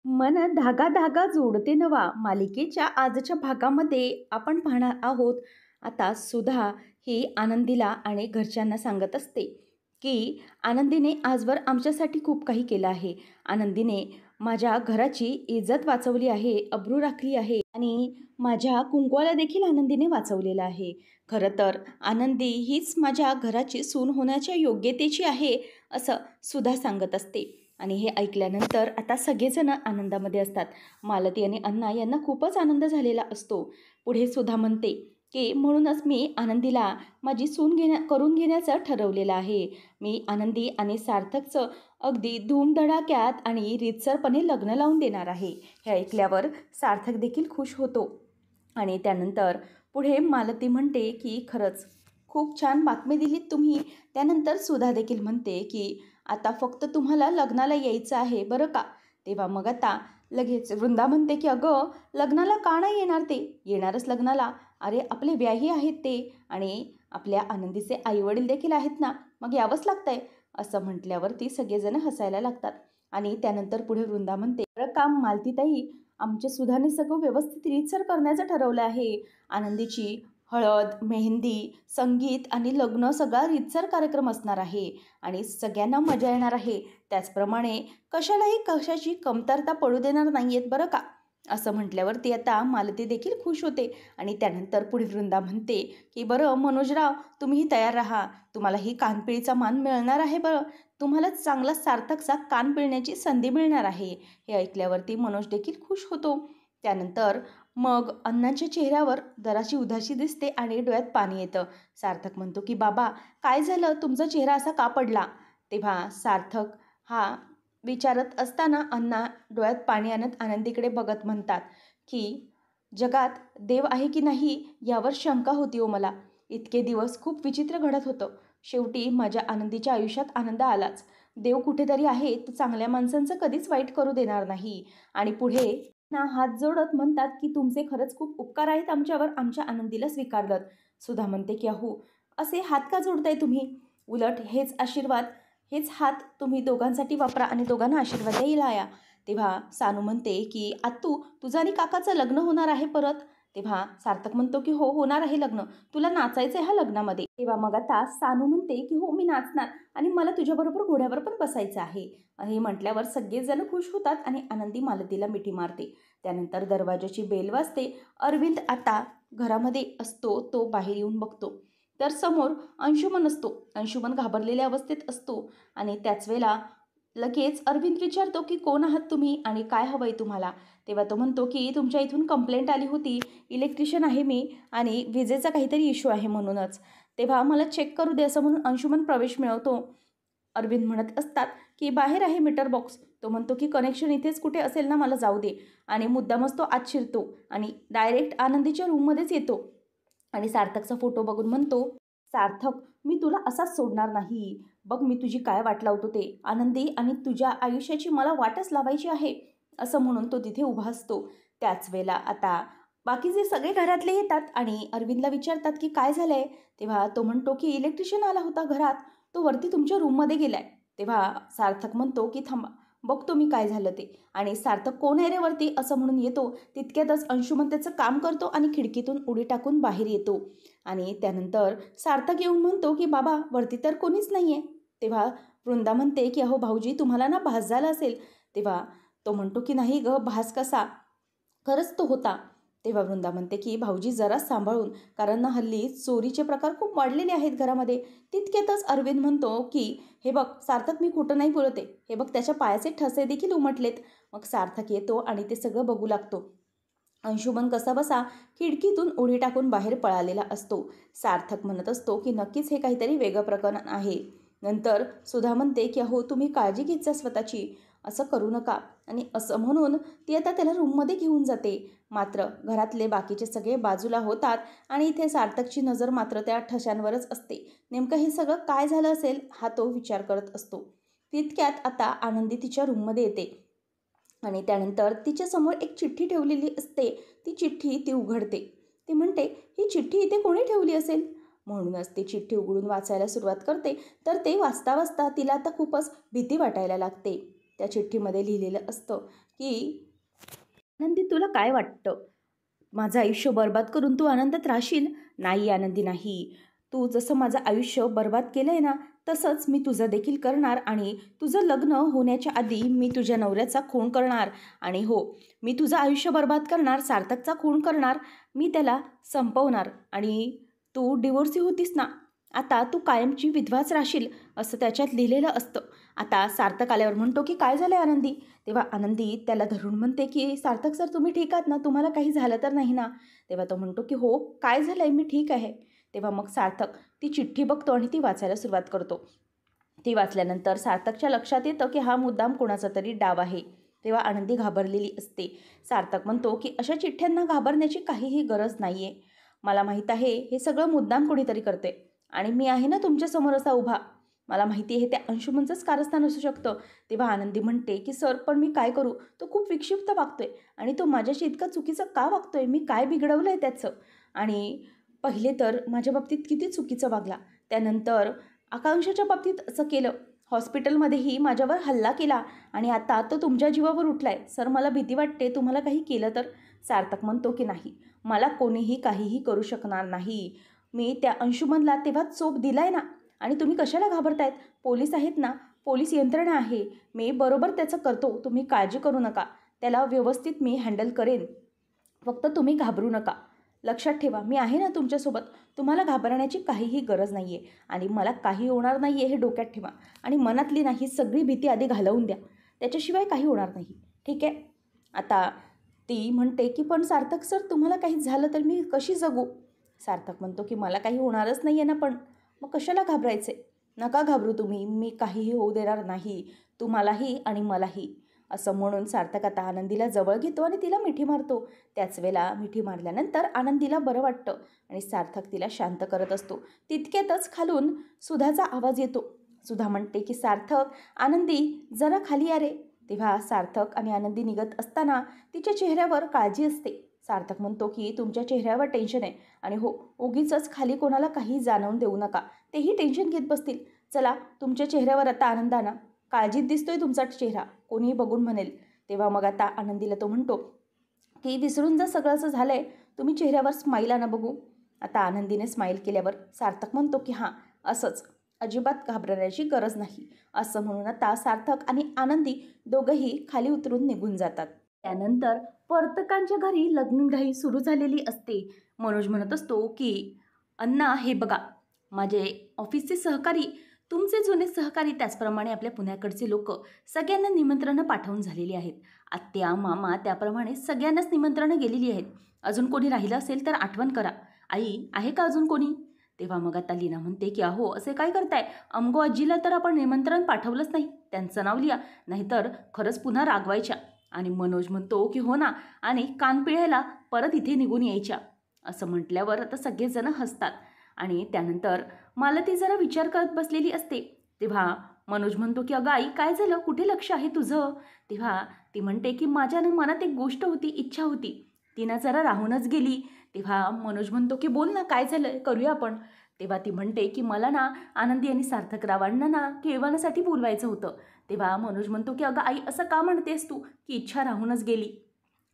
मन धागा धागा जोडते नवा मालिकेच्या आजच्या भागामध्ये आपण पाहणार आहोत. आता सुधा ही आनंदीला आणि घरच्यांना सांगत असते की आनंदीने आजवर आमच्यासाठी खूप काही केलं आहे. आनंदीने माझ्या घराची इज्जत वाचवली आहे, अब्रू राखली आहे आणि माझ्या कुंकवाला देखील आनंदीने वाचवलेलं आहे. खरं तर आनंदी हीच माझ्या घराची सून होण्याच्या योग्यतेची आहे असं सुधा सांगत असते. आणि हे ऐकल्यानंतर आता सगळेजण आनंदामध्ये असतात. मालती आणि अण्णा यांना खूपच आनंद झालेला असतो. पुढे सुधा म्हणते की म्हणूनच मी आनंदीला माझी सून करून घेण्याचं ठरवलेलं आहे. मी आनंदी आणि सार्थकचं अगदी धूमधडाक्यात आणि रीतसरपणे लग्न लावून देणार आहे. हे ऐकल्यावर सार्थक देखील खुश होतो. आणि त्यानंतर पुढे मालती म्हणते की खरंच खूप छान बातमी दिलीत तुम्ही. त्यानंतर सुधा देखील म्हणते की आता फक्त तुम्हाला लग्नाला यायचं आहे बरं का. तेव्हा मग आता लगेच वृंदा म्हणते की अगं लग्नाला का नाही येणार, ते येणारच लग्नाला. अरे आपले व्याही आहेत ते आणि आपल्या आनंदीचे आईवडील देखील आहेत ना, मग यावंच लागतंय असं म्हटल्यावर ती सगळेजण हसायला लागतात. आणि त्यानंतर पुढे वृंदा म्हणते बरं काम मालतीताई, आमच्या सुधाने सगळं व्यवस्थित रीतसर करण्याचं ठरवलं आहे. आनंदीची हळद, मेहंदी, संगीत आणि लग्न सगळा रीतसर कार्यक्रम असणार आहे आणि सगळ्यांना मजा येणार आहे. त्याचप्रमाणे कशालाही कशाची कमतरता पडू देणार नाही आहेत बरं का. असं म्हटल्यावरती आता मालती देखील खुश होते. आणि त्यानंतर पुढे वृंदा म्हणते की बरं मनोजराव, तुम्हीही तयार राहा, तुम्हालाही कानपिळीचा मान मिळणार आहे बरं. तुम्हाला चांगला सार्थकचा कान पिळण्याची संधी मिळणार आहे. हे ऐकल्यावरती मनोज देखील खुश होतो. त्यानंतर मग अण्णाच्या चेहऱ्यावर जराशी उदासी दिसते आणि डोळ्यात पाणी येतं. सार्थक म्हणतो की बाबा काय झालं, तुमचा चेहरा असा का पडला. तेव्हा सार्थक हा विचारत असताना अण्णा डोळ्यात पाणी आणत आनंदीकडे बघत म्हणतात की जगात देव आहे की नाही यावर शंका होती हो मला. इतके दिवस खूप विचित्र घडत होतं. शेवटी माझ्या आनंदीच्या आयुष्यात आनंद आलाच. देव कुठेतरी आहे, तो चांगल्या माणसांचं कधीच वाईट करू देणार नाही. आणि पुढे ना हात जोडत म्हणतात की तुमचे खरंच खूप उपकार आहेत आमच्यावर, आमच्या आनंदीला स्वीकारलं. सुधा म्हणते की अहो असे हात का जोडताय तुम्ही, उलट हेच आशीर्वाद, हेच हात तुम्ही दोघांसाठी वापरा आणि दोघांना आशीर्वाद द्यायला या. तेव्हा सानू म्हणते की आत्तू तुझं आणि काकाचं लग्न होणार आहे परत. तेव्हा सार्थक म्हणतो की हो होणार आहे लग्न, तुला नाचायचं आहे ह्या लग्नामध्ये. तेव्हा मग आता सानू म्हणते की हो मी नाचणार आणि मला तुझ्याबरोबर घोड्यावर पण बसायचं आहे. हे म्हटल्यावर सगळेजण खुश होतात आणि आनंदी मालतीला मिठी मारते. त्यानंतर दरवाजाची बेल वाजते. अरविंद आता घरामध्ये असतो, तो बाहेर येऊन बघतो तर समोर अंशुमन असतो. अंशुमन घाबरलेल्या अवस्थेत असतो आणि त्याच वेळेला लगेच अरविंद विचारतो की कोण आहात तुम्ही आणि काय हवंय तुम्हाला. तेव्हा तो म्हणतो की तुमच्या इथून कंप्लेंट आली होती, इलेक्ट्रिशियन आहे मी आणि विजेचा काहीतरी इश्यू आहे म्हणूनच. तेव्हा मला चेक करू दे असं म्हणून अंशुमन प्रवेश मिळवतो. अरविंद म्हणत असतात की बाहेर आहे मीटर बॉक्स. तो म्हणतो की कनेक्शन इथेच कुठे असेल ना, मला जाऊ दे. आणि मुद्दामच तो आत शिरतो आणि डायरेक्ट आनंदीच्या रूममध्येच येतो. आणि सार्थकचा फोटो बघून म्हणतो सार्थक मी तुला असाच सोडणार नाही. बघ मी तुझी काय वाट लावतो ते, आनंदी आणि तुझ्या आयुष्याची मला वाटच लावायची आहे असं म्हणून तो तिथे उभा असतो. त्याच वेळेला आता बाकीचे सगळे घरातले येतात आणि अरविंदला विचारतात की काय झालंय. तेव्हा तो म्हणतो की इलेक्ट्रिशियन आला होता घरात, तो वरती तुमच्या रूममध्ये गेलाय. तेव्हा सार्थक म्हणतो की थांबा बघतो मी काय झालं ते. आणि सार्थक कोण आहे रे वरती असं म्हणून येतो. तितक्यातच अंशुमन त्याचं काम करतो आणि खिडकीतून उडी टाकून बाहेर येतो. आणि त्यानंतर सार्थक येऊन म्हणतो की बाबा वरती तर कोणीच नाही आहे. तेव्हा वृंदा म्हणते की अहो भाऊजी तुम्हाला ना भास झाला असेल. तेव्हा तो म्हणतो की नाही ग, भास कसा, खरंच तो होता. तेव्हा वृंदा म्हणते की भाऊजी जरा सांभाळून, कारण ना हल्ली चोरीचे प्रकार खूप वाढलेले आहेत घरामध्ये. तितक्यातच अरविंद म्हणतो की हे बघ सार्थक मी खोटं नाही बोलते, हे बघ त्याच्या पायाचे ठसे देखील उमटलेत. मग सार्थक येतो आणि ते सगळं बघू लागतो. अंशुमन कसा बसा खिडकीतून उडी टाकून बाहेर पळालेला असतो. सार्थक म्हणत असतो की नक्कीच हे काहीतरी वेगळं प्रकरण आहे. नंतर सुधा म्हणते की अहो तुम्ही काळजी घेत जा स्वतःची, असं करू नका. आणि असं म्हणून ती आता त्याला रूममध्ये घेऊन जाते. मात्र घरातले बाकीचे सगळे बाजूला होतात आणि इथे सार्थकची नजर मात्र त्या ठशांवरच असते. नेमकं हे सगळं काय झालं असेल हा तो विचार करत असतो. तितक्यात आता आनंदी तिच्या रूममध्ये येते आणि त्यानंतर तिच्यासमोर एक चिठ्ठी ठेवलेली असते. ती चिठ्ठी ती उघडते. ती म्हणते ही चिठ्ठी इथे कोणी ठेवली असेल. म्हणूनच ती चिठ्ठी उघडून वाचायला सुरुवात करते. तर ते वाचता वाचता तिला आता खूपच भीती वाटायला लागते. त्या चिठ्ठीमध्ये लिहिलेलं असतं की आनंदी, तुला काय वाटतं? माझं आयुष्य बर्बाद करून तू आनंदात राहशील? नाही आनंदी, नाही. तू जसं माझं आयुष्य बर्बाद केलं आहे ना, तसंच मी तुझं देखील करणार आणि तुझं लग्न होण्याच्या आधी मी तुझ्या नवऱ्याचा खून करणार. आणि हो, मी तुझं आयुष्य बर्बाद करणार, सार्थकचा खून करणार, मी त्याला संपवणार. आणि तू डिवोर्सी होतीस ना, आता तू कायमची विधवाच राहशील, असं त्याच्यात लिहिलेलं असतं. आता सार्थक आल्यावर म्हणतो की काय झालं आनंदी? तेव्हा आनंदी त्याला धरून म्हणते की सार्थक सर, तुम्ही ठीक आहात ना? तुम्हाला काही झालं तर नाही ना? तेव्हा तो म्हणतो की हो, काय झालं आहे, मी ठीक आहे. तेव्हा मग सार्थक ती चिठ्ठी बघतो आणि ती वाचायला सुरुवात करतो. ती वाचल्यानंतर सार्थकच्या लक्षात येतं की हा मुद्दाम कोणाचा तरी डाव आहे. तेव्हा आनंदी घाबरलेली असते. सार्थक म्हणतो की अशा चिठ्ठ्यांना घाबरण्याची काहीही गरज नाही आहे. मला माहीत आहे हे सगळं मुद्दाम कोणीतरी करते आणि मी आहे ना तुमच्यासमोर असा उभा. मला माहिती आहे त्या अंशुमनचंच कारस्थान असू शकतं. तेव्हा आनंदी म्हणते की सर, पण मी काय करू? तो खूप विक्षिप्त वागतोय आणि तो माझ्याशी इतकं चुकीचं का वागतोय? मी काय बिघडवलं आहे त्याचं? आणि पहिले तर माझ्या बाबतीत किती चुकीचं वागला, त्यानंतर आकांक्षाच्या बाबतीत असं केलं, हॉस्पिटलमध्येही माझ्यावर हल्ला केला आणि आता तो तुमच्या जीवावर उठलाय. सर, मला भीती वाटते तुम्हाला काही केलं तर. सार्थक म्हणतो की नाही, मला कोणीही काहीही करू शकणार नाही. मी त्या अंशुमनला तेव्हा चोप दिलाय ना, आणि तुम्ही कशाला घाबरतायत? पोलीस आहेत ना, पोलीस यंत्रणा आहे, मी बरोबर त्याचं करतो, तुम्ही काळजी करू नका. त्याला व्यवस्थित मी हँडल करेन, फक्त तुम्ही घाबरू नका. लक्षात ठेवा, मी आहे ना तुमच्यासोबत. तुम्हाला घाबरण्याची काहीही गरज नाही आहे आणि मला काही होणार नाही आहे हे डोक्यात ठेवा. आणि मनातली नाही सगळी भीती आधी घालवून द्या, त्याच्याशिवाय काही होणार नाही. ठीक आहे? आता ती म्हणते की पण सार्थक सर, तुम्हाला काही झालं तर मी कशी जगू? सार्थक म्हणतो की मला काही होणारच नाही आहे ना, पण मग कशाला घाबरायचे? नका घाबरू तुम्ही, मी काहीही होऊ देणार नाही, तुम्हालाही आणि मलाही. असं म्हणून सार्थक आता आनंदीला जवळ घेतो आणि तिला मिठी मारतो. त्याच वेळेला मिठी मारल्यानंतर आनंदीला बरं वाटतं आणि सार्थक तिला शांत करत असतो. तितक्यातच खालून सुधाचा आवाज येतो. सुधा म्हणते की सार्थक, आनंदी जरा खाली या रे. तेव्हा सार्थक आणि आनंदी निघत असताना तिच्या चेहऱ्यावर काळजी असते. सार्थक म्हणतो की तुमच्या चेहऱ्यावर टेन्शन आहे आणि हो, उगीचच खाली कोणाला काही जाणवून देऊ नका, तेही टेन्शन घेत बसतील. चला, तुमच्या चेहऱ्यावर आता आनंद आणा, काळजीत दिसतोय तुमचा चेहरा, कोणीही बघून म्हणेल. तेव्हा मग आता आनंदीला तो म्हणतो की विसरून जा सगळं असं झालं आहे, तुम्ही चेहऱ्यावर स्माईल आणा बघू. आता आनंदीने स्माईल केल्यावर सार्थक म्हणतो की हां, असंच, अजिबात घाबरण्याची गरज नाही. असं म्हणून आता सार्थक आणि आनंदी दोघंही खाली उतरून निघून जातात. त्यानंतर वर्तकांच्या घरी लग्नघाई सुरू झालेली असते. मनोज म्हणत असतो की अण्णा, हे बघा, माझे ऑफिसचे सहकारी, तुमचे जुने सहकारी, त्याचप्रमाणे आपल्या पुण्याकडचे लोक, सगळ्यांना निमंत्रणं पाठवून झालेली आहेत. आत्या, मामा, त्याप्रमाणे सगळ्यांनाच निमंत्रणं गेलेली आहेत. अजून कोणी राहिलं असेल तर आठवण करा. आई, आहे का अजून कोणी? तेव्हा मग आता लीना म्हणते की अहो, असे काय करताय? अमगो आजीला तर आपण निमंत्रण पाठवलंच नाही, त्यांचं नाव लिहा, नाहीतर खरंच पुन्हा रागवायच्या. आणि मनोज म्हणतो की हो ना, आणि कान पिळायला परत इथे निघून यायच्या. असं म्हटल्यावर आता सगळेजण हसतात आणि त्यानंतर मालती जरा विचार करत बसलेली असते. तेव्हा मनोज म्हणतो की अगं आई, काय झालं, कुठे लक्ष आहे तुझं? तेव्हा ती म्हणते की माझ्या मनात एक गोष्ट होती, इच्छा होती, ती ना जरा राहूनच गेली. तेव्हा मनोज म्हणतो की बोल ना, काय झालं, करूया आपण. तेव्हा ती म्हणते की मला ना आनंदी आणि सार्थकरावांना ना केळवणासाठी बोलवायचं होतं. तेव्हा मनोज म्हणतो की अगं आई, असं का म्हणतेस तू की इच्छा राहूनच गेली?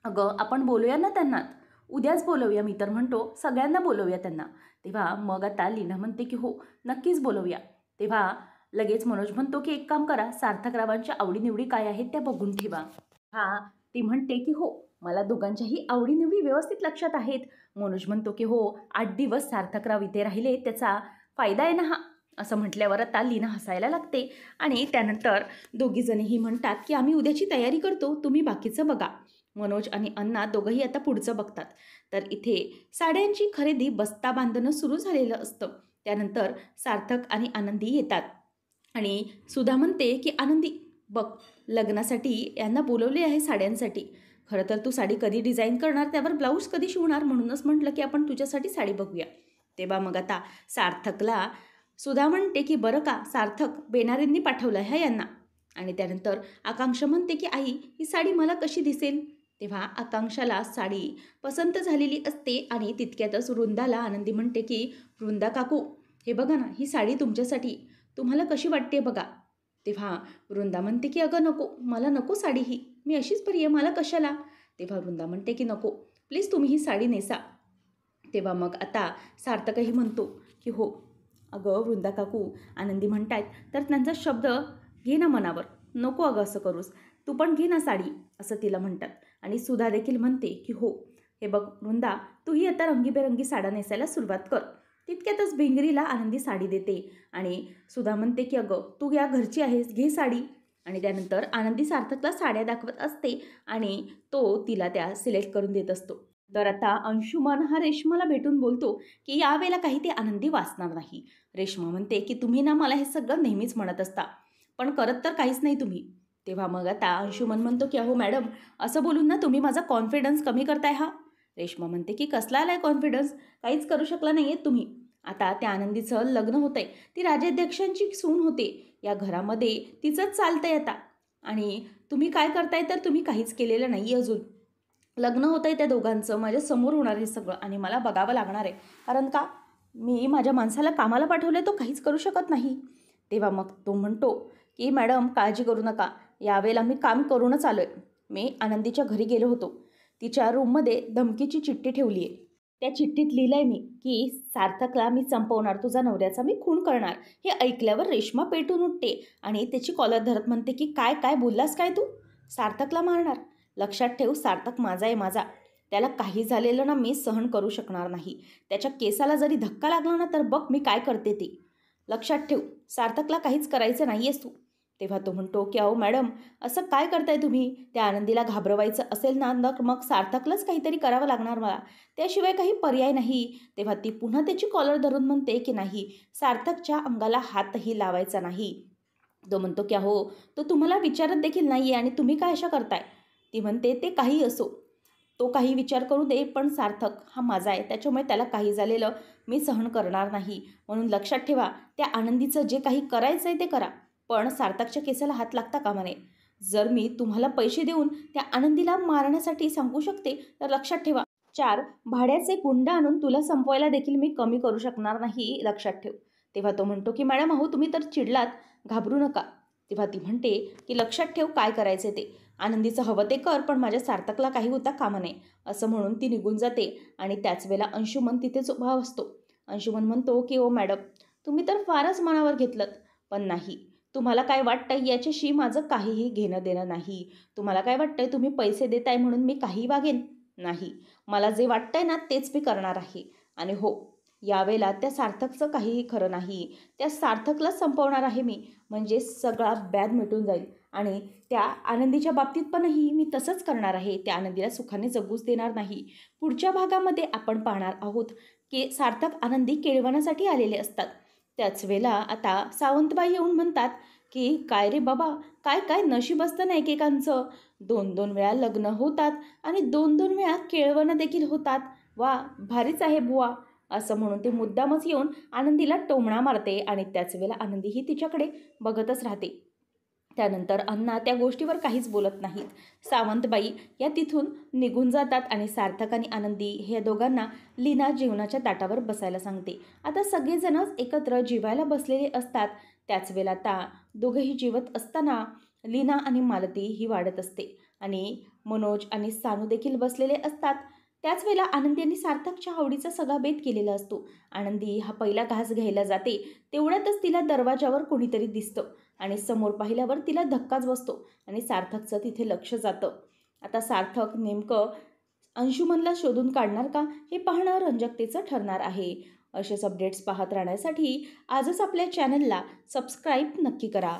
अगं, आपण बोलूया ना त्यांना, उद्याच बोलवूया. मी तर म्हणतो सगळ्यांना बोलवूया त्यांना. तेव्हा मग आता लीना म्हणते की हो, नक्कीच बोलवूया. तेव्हा लगेच मनोज म्हणतो की एक काम करा, सार्थकरावांच्या आवडीनिवडी काय आहेत त्या बघून ठेवा. हा, ती म्हणते की हो, मला दोघांच्याही आवडीनिवडी व्यवस्थित लक्षात आहेत. मनोज म्हणतो की हो, 8 दिवस सार्थकराव इथे राहिले, त्याचा फायदा आहे ना हा. असं म्हटल्यावर आता लीना हसायला लागते आणि त्यानंतर दोघीजणीही म्हणतात की आम्ही उद्याची तयारी करतो, तुम्ही बाकीचं बघा. मनोज आणि अण्णा दोघंही आता पुढचं बघतात. तर इथे साड्यांची खरेदी, बस्ता बांधणं सुरू झालेलं असतं. त्यानंतर सार्थक आणि आनंदी येतात आणि सुधा म्हणते की आनंदी बघ, लग्नासाठी यांना बोलवले आहे साड्यांसाठी. खरं तर तू साडी कधी डिझाईन करणार, त्यावर ब्लाऊज कधी शिवणार, म्हणूनच म्हटलं की आपण तुझ्यासाठी साडी बघूया. तेव्हा मग आता सार्थकला सुधा म्हणते की बरं का सार्थक, बेनारींनी पाठवलं आहे यांना. आणि त्यानंतर आकांक्षा म्हणते की आई, ही साडी मला कशी दिसेल? तेव्हा आकांक्षाला साडी पसंत झालेली असते आणि तितक्यातच वृंदाला आनंदी म्हणते की वृंदा काकू, हे बघा ना, ही साडी तुमच्यासाठी, तुम्हाला कशी वाटते बघा. तेव्हा वृंदा म्हणते की अगं नको, मला नको साडी ही, मी अशीच बरी आहे, मला कशाला. तेव्हा वृंदा म्हणते की नको, प्लीज तुम्ही ही साडी नेसा. तेव्हा मग आता सार्थकही म्हणतो की हो अगं वृंदा काकू, आनंदी म्हणतायत तर त्यांचा शब्द घे ना मनावर, नको अगं असं करूस, तू पण घे ना साडी, असं तिला म्हणतात. आणि सुधा देखील म्हणते की हो हे बघ वृंदा, तूही आता रंगीबेरंगी साड्या नेसायला सुरुवात कर. तितक्यातच भिंगरीला आनंदी साडी देते आणि सुधा म्हणते की अगं तू या घरची आहेस, घे साडी. आणि त्यानंतर आनंदी सार्थकला साड्या दाखवत असते आणि तो तिला त्या सिलेक्ट करून देत असतो. तर आता अंशुमन हा रेश्माला भेटून बोलतो की यावेळेला काही ते आनंदी वाचणार नाही. रेश्मा म्हणते की तुम्ही ना मला हे सगळं नेहमीच म्हणत असता, पण करत तर काहीच नाही तुम्ही. तेव्हा मग आता अंशुमन म्हणतो की अहो मॅडम, असं बोलून ना तुम्ही माझा कॉन्फिडन्स कमी करताय हा. रेश्मा म्हणते की कसला आलाय कॉन्फिडन्स, काहीच करू शकला नाही आहेत तुम्ही. आता त्या आनंदीचं लग्न होतंय, ती राजाध्यक्षांची सून होते, या घरामध्ये तिचंच चालतंय आता. आणि तुम्ही काय करताय तर तुम्ही काहीच केलेलं नाही अजून. लग्न होतं आहे त्या दोघांचं, माझ्यासमोर होणार आहे सगळं आणि मला बघावं लागणार आहे. कारण का, मी माझ्या माणसाला कामाला पाठवलं तो काहीच करू शकत नाही. तेव्हा मग तो म्हणतो की मॅडम काळजी करू नका, यावेळेला मी काम करूनच आलो आहे. मी आनंदीच्या घरी गेलो होतो, तिच्या रूममध्ये धमकीची चिठ्ठी ठेवली आहे. त्या चिठ्ठीत लिहिलं आहे मी की सार्थकला मी संपवणार, तुझा नवऱ्याचा मी खून करणार. हे ऐकल्यावर रेश्मा पेटून उठते आणि त्याची कॉलर धरत म्हणते की काय काय बोललास काय तू, सार्थकला मारणार. लक्षात ठेव, सार्थक माझा आहे, माझा. त्याला काही झालेलं ना मी सहन करू शकणार नाही. त्याच्या केसाला जरी धक्का लागला ना तर बघ मी काय करते ते. लक्षात ठेव, सार्थकला काहीच करायचं नाही आहेस तू. तेव्हा तो म्हणतो की अहो मॅडम, असं काय करताय तुम्ही, त्या आनंदीला घाबरवायचं असेल ना मग सार्थकलाच काहीतरी करावं लागणार मला, त्याशिवाय काही पर्याय नाही. तेव्हा ती पुन्हा त्याची कॉलर धरून म्हणते की नाही, सार्थकच्या अंगाला हातही लावायचा नाही. तो म्हणतो की अहो, तो तुम्हाला विचारत देखील नाही आहे आणि तुम्ही काय अशा करताय. ती म्हणते ते काही असो, तो काही विचार करू दे, पण सार्थक हा माझा आहे, त्याच्यामुळे त्याला काही झालेलं मी सहन करणार नाही. म्हणून लक्षात ठेवा, त्या आनंदीचं जे काही करायचं आहे ते करा, पण सार्थकच्या केसाला हात लागता कामा नये. जर मी तुम्हाला पैसे देऊन त्या आनंदीला मारण्यासाठी सांगू शकते तर लक्षात ठेवा, 4 भाड्याचे गुंड आणून तुला संपवायला देखील मी कमी करू शकणार नाही, लक्षात ठेव. तेव्हा तो म्हणतो की मॅडम अहो तुम्ही तर चिडलात, घाबरू नका. तेव्हा ती म्हणते की लक्षात ठेव काय करायचे ते, आनंदीचं हवं ते कर, पण माझ्या सार्थकला काही होता कामा नये. असं म्हणून ती निघून जाते आणि त्याच वेळेला अंशुमन तिथेच उभा असतो. अंशुमन म्हणतो की ओ मॅडम, तुम्ही तर फारच मनावर घेतलं, पण नाही, तुम्हाला काय वाटतंय याच्याशी माझं काहीही घेणं देणं नाही. तुम्हाला काय वाटतंय तुम्ही पैसे देताय म्हणून मी काही वागेन, नाही. मला जे वाटतंय ना तेच मी करणार आहे. आणि हो, यावेळेला त्या सार्थकचं काहीही खरं नाही, त्या सार्थकला संपवणार आहे मी, म्हणजे सगळा व्याध मिटून जाईल. आणि त्या आनंदीच्या बाबतीत पणही मी तसंच करणार आहे, त्या आनंदीला सुखाने जगूच देणार नाही. पुढच्या भागामध्ये आपण पाहणार आहोत की सार्थक आनंदी केळवण्यासाठी आलेले असतात. त्याच वेळेला आता सावंतबाई येऊन म्हणतात की काय रे बाबा, काय काय नशीब असतं ना एकेकांचं, 2-2 वेळा लग्न होतात आणि 2-2 वेळा केळवणं देखील होतात. वा, भारीच आहे बुवा, असं म्हणून ते मुद्दामच येऊन आनंदीला टोमणा मारते आणि त्याच वेळेला आनंदीही तिच्याकडे बघतच राहते. त्यानंतर अण्णा त्या गोष्टीवर काहीच बोलत नाहीत. सावंतबाई या तिथून निघून जातात आणि सार्थक आणि आनंदी हे दोघांना लीना जेवणाच्या ताटावर बसायला सांगते. आता सगळेजणच एकत्र जेवायला बसलेले असतात. त्याच वेळेला आता दोघेही जेवत असताना लीना आणि मालती ही वाढत असते आणि मनोज आणि सानू देखील बसलेले असतात. त्याच वेळेला आनंदी आणि सार्थकच्या आवडीचा सगळा बेत केलेला असतो. आनंदी हा पहिला घास घ्यायला जाते, तेवढ्यातच तिला दरवाजावर कोणीतरी दिसतं आणि समोर पाहिल्यावर तिला धक्काच बसतो आणि सार्थकचं तिथे लक्ष जातं. आता सार्थक नेमकं अंशुमनला शोधून काढणार का, हे पाहणं रंजकतेचं ठरणार आहे. असेच अपडेट्स पाहत राहण्यासाठी आजच आपल्या चॅनलला सबस्क्राईब नक्की करा.